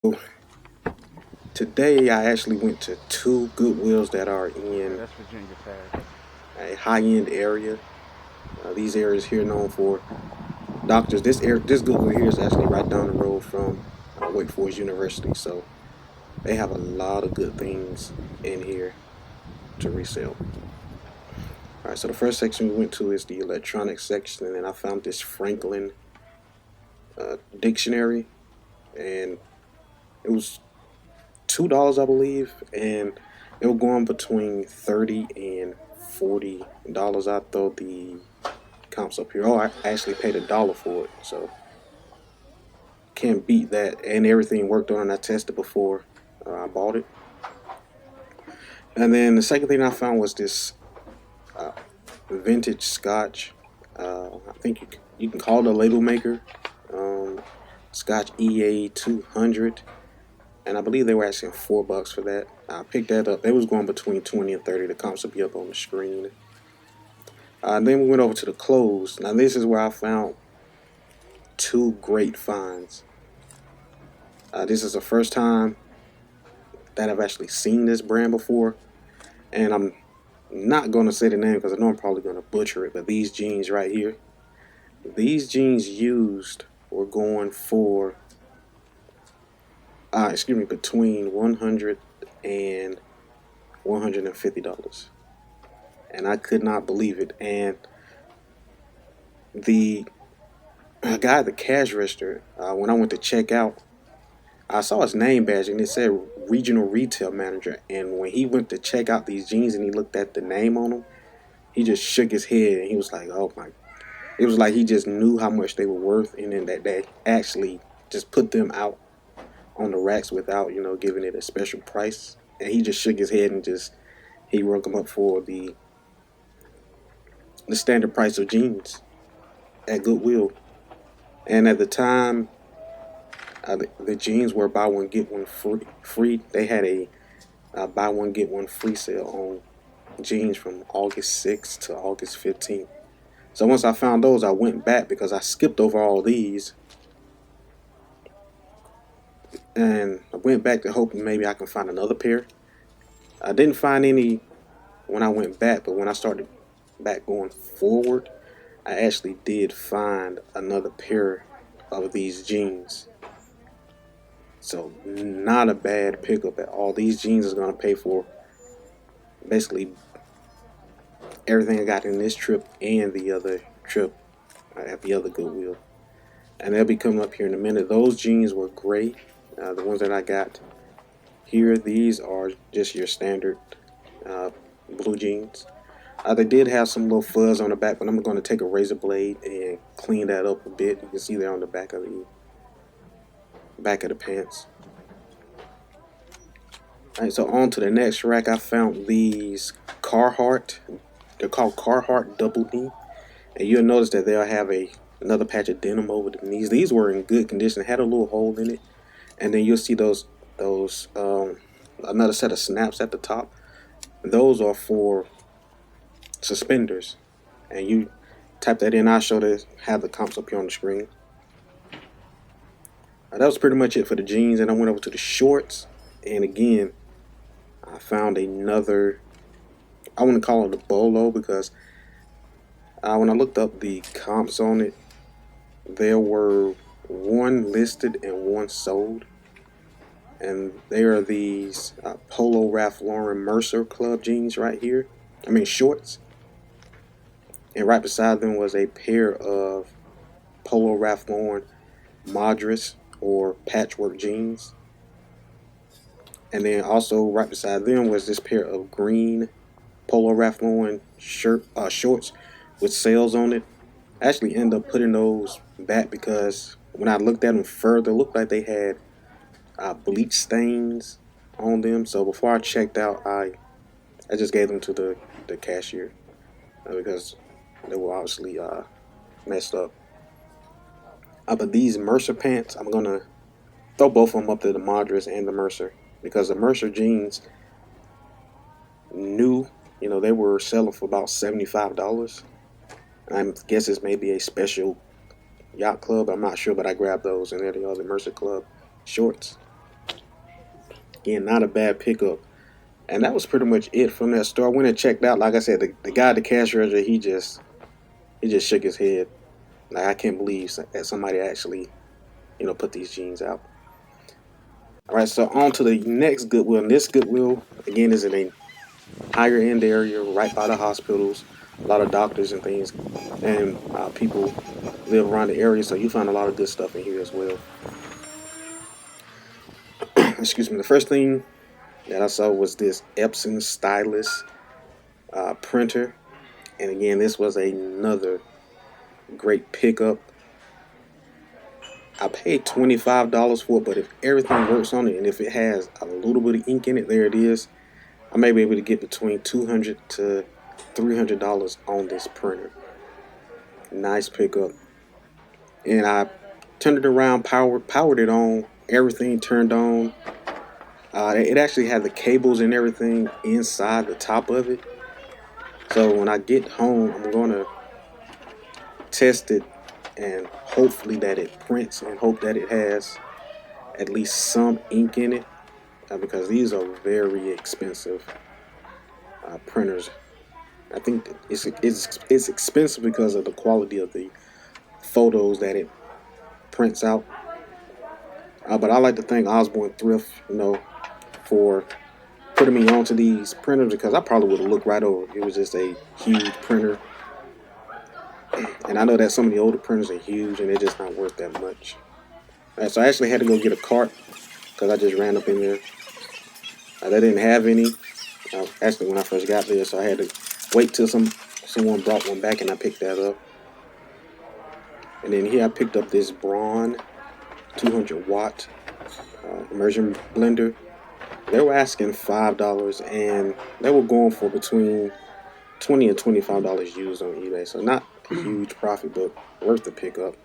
So today I actually went to two Goodwills that are Yeah, in that's Virginia Parish. a high-end area. These areas here known for doctors. This Goodwill here is actually right down the road from Wake Forest University, so they have a lot of good things in here to resell. All right, so the first section we went to is the electronics section, and I found this Franklin dictionary, and it was $2, I believe, and they were going between $30 and $40. I throw the comps up here. Oh, I actually paid $1 for it, so can't beat that. And everything worked on it. I tested before I bought it. And then the second thing I found was this uh, vintage Scotch. I think you can call it a label maker. Um, Scotch EA 200, and I believe they were asking $4 for that. I picked that up. It was going between 20 and 30. The comps will be up on the screen. Then we went over to the clothes. Now this is where I found two great finds. This is the first time that I've actually seen this brand before, and I'm not going to say the name because I know I'm probably going to butcher it. But these jeans right here, these jeans used were going for, excuse me, between and $150, and I could not believe it. And the guy at the cash register, when I went to check out, I saw his name badge and it said regional retail manager. And when he went to check out these jeans and he looked at the name on them, he just shook his head and he was like, "Oh my!" It was like he just knew how much they were worth, and then that they actually just put them out on the racks without giving it a special price. And he just shook his head and just he rung them up for the standard price of jeans at Goodwill. And at the time, the jeans were buy one get one free. Free. They had a buy one get one free sale on jeans from August 6th to August 15th. So once I found those, I went back because I skipped over all these, and I went back to hoping maybe I can find another pair. I didn't find any when I went back, but when I started back going forward, I actually did find another pair of these jeans. So not a bad pickup at all. These jeans is gonna pay for basically everything I got in this trip and the other trip at the other Goodwill. And they'll be coming up here in a minute. Those jeans were great. The ones that I got here, these are just your standard uh, blue jeans. They did have some little fuzz on the back, but I'm going to take a razor blade and clean that up a bit. You can see there on the back of the pants. All right, so on to the next rack. I found these Carhartt. They're called Carhartt Double D, and you'll notice that they'll have another patch of denim over the knees. These were in good condition. Had a little hole in it, and then you'll see those another set of snaps at the top. Those are for suspenders, and you type that in. I show to have the comps up here on the screen. That was pretty much it for the jeans, and I went over to the shorts, and again I found another. I want to call it a BOLO because when I looked up the comps on it, there were one listed and one sold, and they are these Polo Ralph Lauren Mercer Club jeans right here. I mean shorts, and right beside them was a pair of Polo Ralph Lauren Madras or patchwork jeans, and then also right beside them was this pair of green Polo Ralph Lauren shorts with sales on it. I actually ended up putting those back because when I looked at them further, it looked like they had bleach stains on them. So before I checked out, I just gave them to the cashier because they were obviously messed up. But these Mercer pants, I'm gonna throw both of them up to the Madras and the Mercer because the Mercer jeans new, they were selling for about $75. I guess it's maybe a special yacht club. I'm not sure, but I grabbed those, and they're the other Mercer Club shorts. Again, not a bad pickup. And that was pretty much it from that store. I went and checked out. Like I said, the guy at the cash register, he just shook his head. Like, I can't believe that somebody actually, put these jeans out. All right, so on to the next Goodwill. And this Goodwill again is in a higher end area, right by the hospitals. A lot of doctors and things, and people live around the area, so you find a lot of good stuff in here as well. Excuse me. The first thing that I saw was this Epson stylus printer, and again, this was another great pickup. I paid $25 for it, but if everything works on it and if it has a little bit of ink in it, there it is. I may be able to get between $200 to $300 on this printer. Nice pickup. And I turned it around, powered it on, everything turned on. It actually had the cables and everything inside the top of it. So when I get home, I'm going to test it and hopefully that it prints and hope that it has at least some ink in it, because these are very expensive printers. I think it's expensive because of the quality of the photos that it prints out. But I like to thank Osborne Thrift, for putting me onto these printers, because I probably would have looked right over it. It was just a huge printer. And I know that some of the older printers are huge and they're just not worth that much. So I actually had to go get a cart because I just ran up in there. They didn't have any. Actually, when I first got there, so I had to wait till someone brought one back and I picked that up. And then here I picked up this Braun 200 watt immersion blender. They were asking $5 and they were going for between $20 and $25 used on eBay. So not a huge profit, but worth the pickup.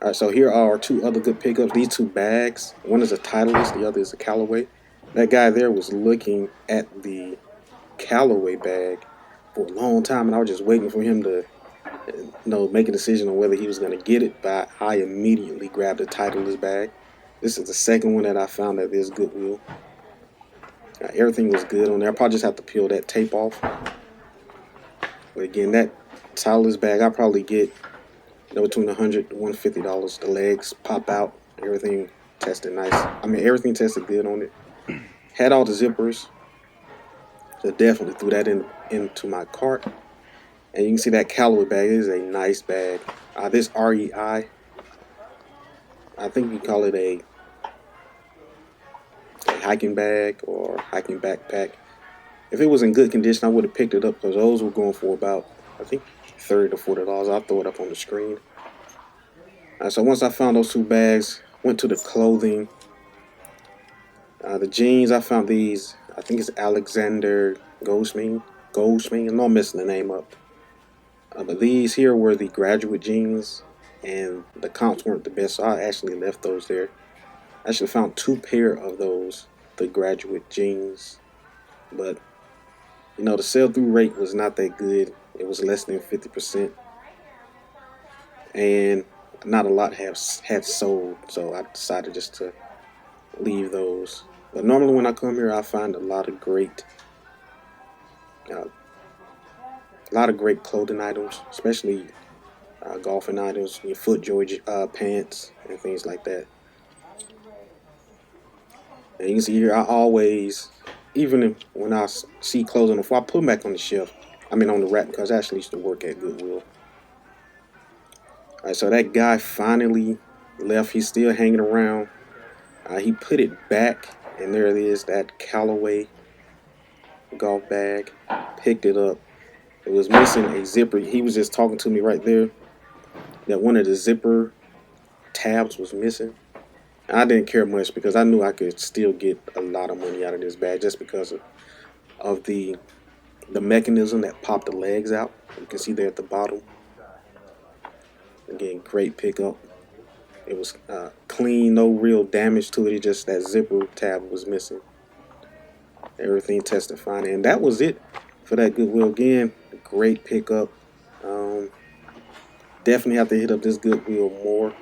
All right, so here are two other good pickups. These two bags, one is a Titleist, the other is a Callaway. That guy there was looking at the Callaway bag for a long time, and I was just waiting for him to make a decision on whether he was going to get it, but I immediately grabbed the Titleist bag. This is the second one that I found at this Goodwill. Everything was good on there. I probably just have to peel that tape off. But again, that Titleist bag, I probably get between $100 to $150. The legs pop out. Everything tested nice. Everything tested good on it. Had all the zippers. So definitely threw that into my cart. And you can see that Callaway bag is a nice bag. This REI, I think you call it a hiking bag or hiking backpack. If it was in good condition, I would have picked it up because those were going for about, I think, $30 to $40. I'll throw it up on the screen. So once I found those two bags, went to the clothing. The jeans, I found these. I think it's Alexander Goldschmied. I know I'm messing the name up. But these here were the graduate jeans, and the comps weren't the best, so I actually left those there. I actually found two pair of those, the graduate jeans, but the sell-through rate was not that good. It was less than 50%, and not a lot had sold, so I decided just to leave those. But normally when I come here, I find a lot of great clothing items, especially golfing items, your FootJoy pants and things like that. And you can see here, I always, even when I see clothes on the floor, I put them back on the shelf. On the rack, because I actually used to work at Goodwill. Alright, so that guy finally left. He's still hanging around. He put it back, and there it is, that Callaway golf bag. Picked it up. It was missing a zipper. He was just talking to me right there that one of the zipper tabs was missing. And I didn't care much because I knew I could still get a lot of money out of this bag just because of the mechanism that popped the legs out. You can see there at the bottom. Again, great pickup. It was clean, no real damage to it. It's just that zipper tab was missing. Everything tested fine, and that was it for that Goodwill. Again, great pickup. Definitely have to hit up this Goodwill more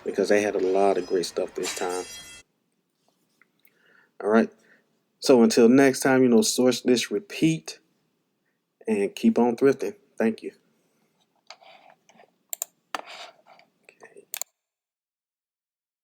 because they had a lot of great stuff this time. All right. So until next time, source this, repeat, and keep on thrifting. Thank you.